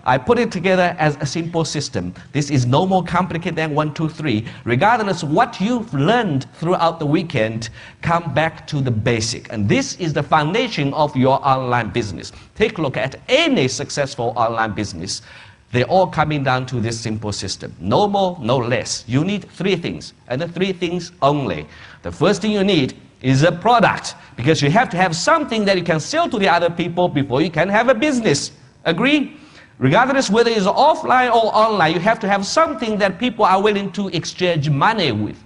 I put it together as a simple system. This is no more complicated than 1, 2, 3. Regardless of what you've learned throughout the weekend, come back to the basic. And this is the foundation of your online business. Take a look at any successful online business. They're all coming down to this simple system. No more, no less. You need 3 things, and the 3 things only. The first thing you need is a product, because you have to have something that you can sell to the other people before you can have a business. Agree? Regardless whether it's offline or online, you have to have something that people are willing to exchange money with.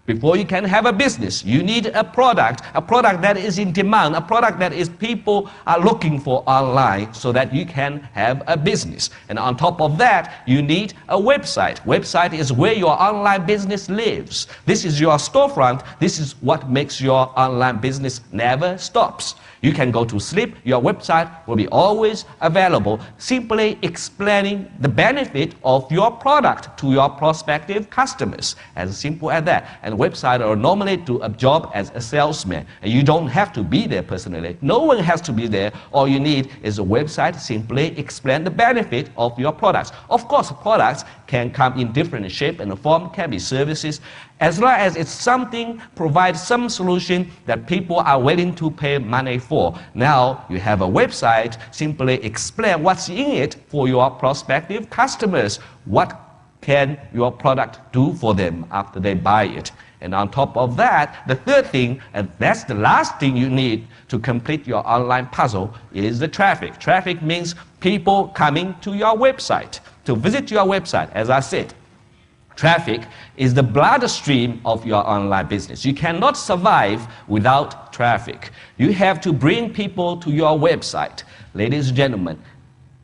Before you can have a business, you need a product that is in demand, a product that is people are looking for online so that you can have a business. And on top of that, you need a website. Website is where your online business lives. This is your storefront. This is what makes your online business never stops. You can go to sleep, your website will be always available, simply explaining the benefit of your product to your prospective customers. As simple as that. And websites are normally do a job as a salesman. And you don't have to be there personally. No one has to be there. All you need is a website, simply explain the benefit of your products. Of course, products can come in different shape and form, can be services. As long as it's something, provides some solution that people are willing to pay money for. Now you have a website, simply explain what's in it for your prospective customers. What can your product do for them after they buy it? And on top of that, the third thing, and that's the last thing you need to complete your online puzzle, is the traffic. Traffic means people coming to your website, to visit your website, as I said. Traffic is the bloodstream of your online business. You cannot survive without traffic. You have to bring people to your website. Ladies and gentlemen,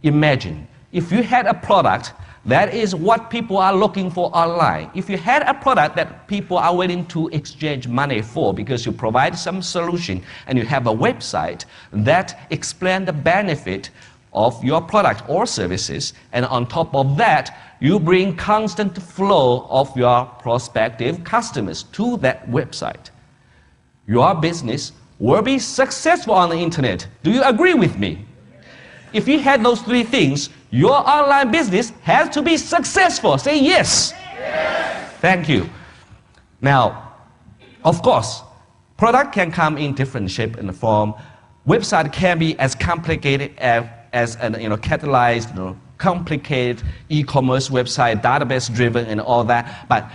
imagine if you had a product that is what people are looking for online. If you had a product that people are willing to exchange money for because you provide some solution, and you have a website that explains the benefit of your product or services, and on top of that, you bring constant flow of your prospective customers to that website. Your business will be successful on the internet. Do you agree with me? If you had those 3 things, your online business has to be successful. Say yes. Yes. Thank you. Now, of course, product can come in different shape and form. Website can be as complicated as an catalyzed, complicated e-commerce website, database driven and all that. But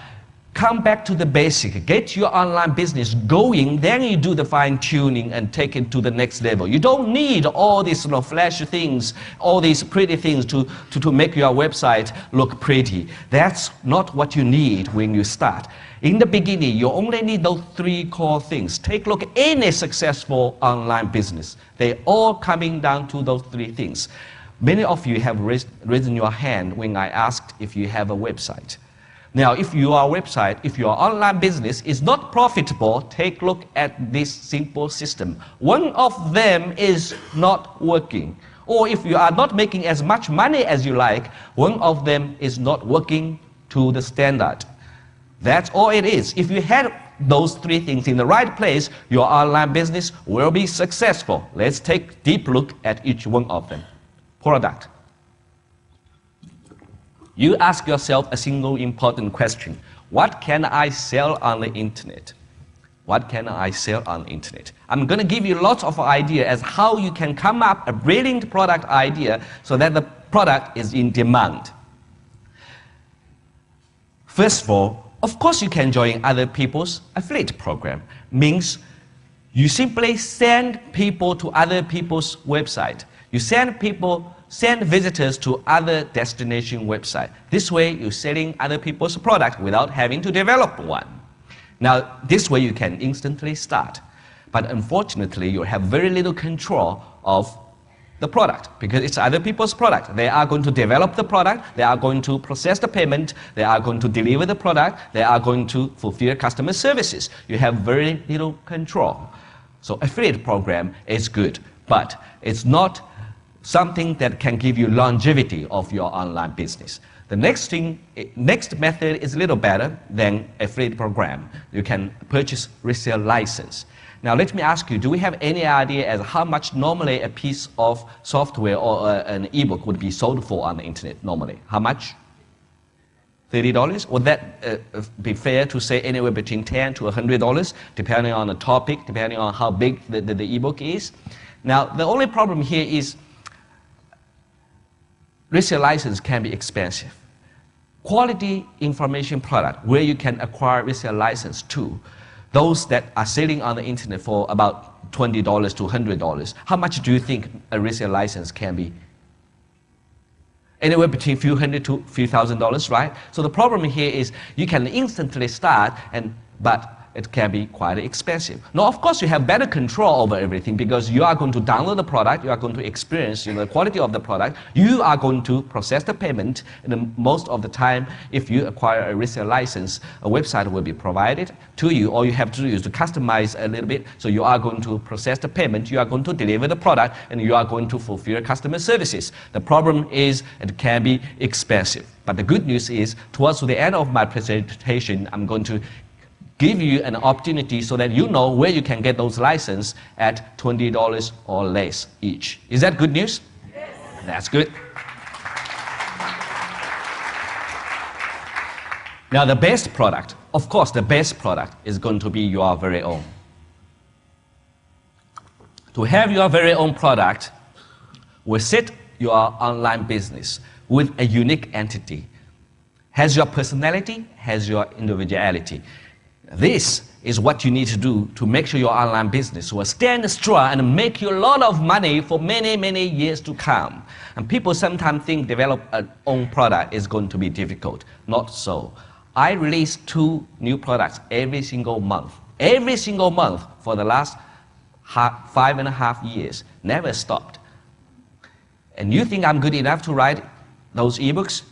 come back to the basic. Get your online business going, then you do the fine tuning and take it to the next level. You don't need all these flashy things, all these pretty things to make your website look pretty. That's not what you need when you start. In the beginning, you only need those 3 core things. Take a look at any successful online business. They're all coming down to those 3 things. Many of you have raised your hand when I asked if you have a website. Now, if your website, if your online business is not profitable, take a look at this simple system. One of them is not working. Or if you are not making as much money as you like, one of them is not working to the standard. That's all it is. If you had those 3 things in the right place, your online business will be successful. Let's take a deep look at each one of them. Product. You ask yourself a single important question. What can I sell on the internet? What can I sell on the internet? I'm going to give you lots of ideas as how you can come up a brilliant product idea so that the product is in demand. First of all, of course you can join other people's affiliate program. Means you simply send people to other people's website. You send visitors to other destination website. This way, you're selling other people's product without having to develop one. Now, this way you can instantly start. But unfortunately, you have very little control of the product because it's other people's product. They are going to develop the product, they are going to process the payment, they are going to deliver the product, they are going to fulfill customer services. You have very little control. So affiliate program is good, but it's not something that can give you longevity of your online business. The next method is a little better than affiliate program. You can purchase resale license. Now let me ask you, do we have any idea as how much normally a piece of software or an ebook would be sold for on the internet normally? How much? $30? Would that be fair to say anywhere between $10 to $100, depending on the topic, depending on how big the ebook is? Now, the only problem here is resale license can be expensive. Quality information product, where you can acquire resale license to, those that are selling on the internet for about $20 to $100, how much do you think a resale license can be? Anywhere between a few hundred to a few $1,000s, right? So the problem here is you can instantly start, but it can be quite expensive. Now, of course, you have better control over everything because you are going to download the product, you are going to experience the quality of the product, you are going to process the payment, and most of the time, if you acquire a resale license, a website will be provided to you. All you have to do is to customize a little bit, so you are going to process the payment, you are going to deliver the product, and you are going to fulfill customer services. The problem is it can be expensive. But the good news is, towards the end of my presentation, I'm going to give you an opportunity so that you know where you can get those licenses at $20 or less each. Is that good news? Yes. That's good. Now the best product, of course the best product is going to be your very own. To have your very own product will set your online business with a unique entity, has your personality, has your individuality. This is what you need to do to make sure your online business will stand strong and make you a lot of money for many, many years to come. And people sometimes think develop an own product is going to be difficult. Not so. I release 2 new products every single month. Every single month for the last 5.5 years. Never stopped. And you think I'm good enough to write those ebooks?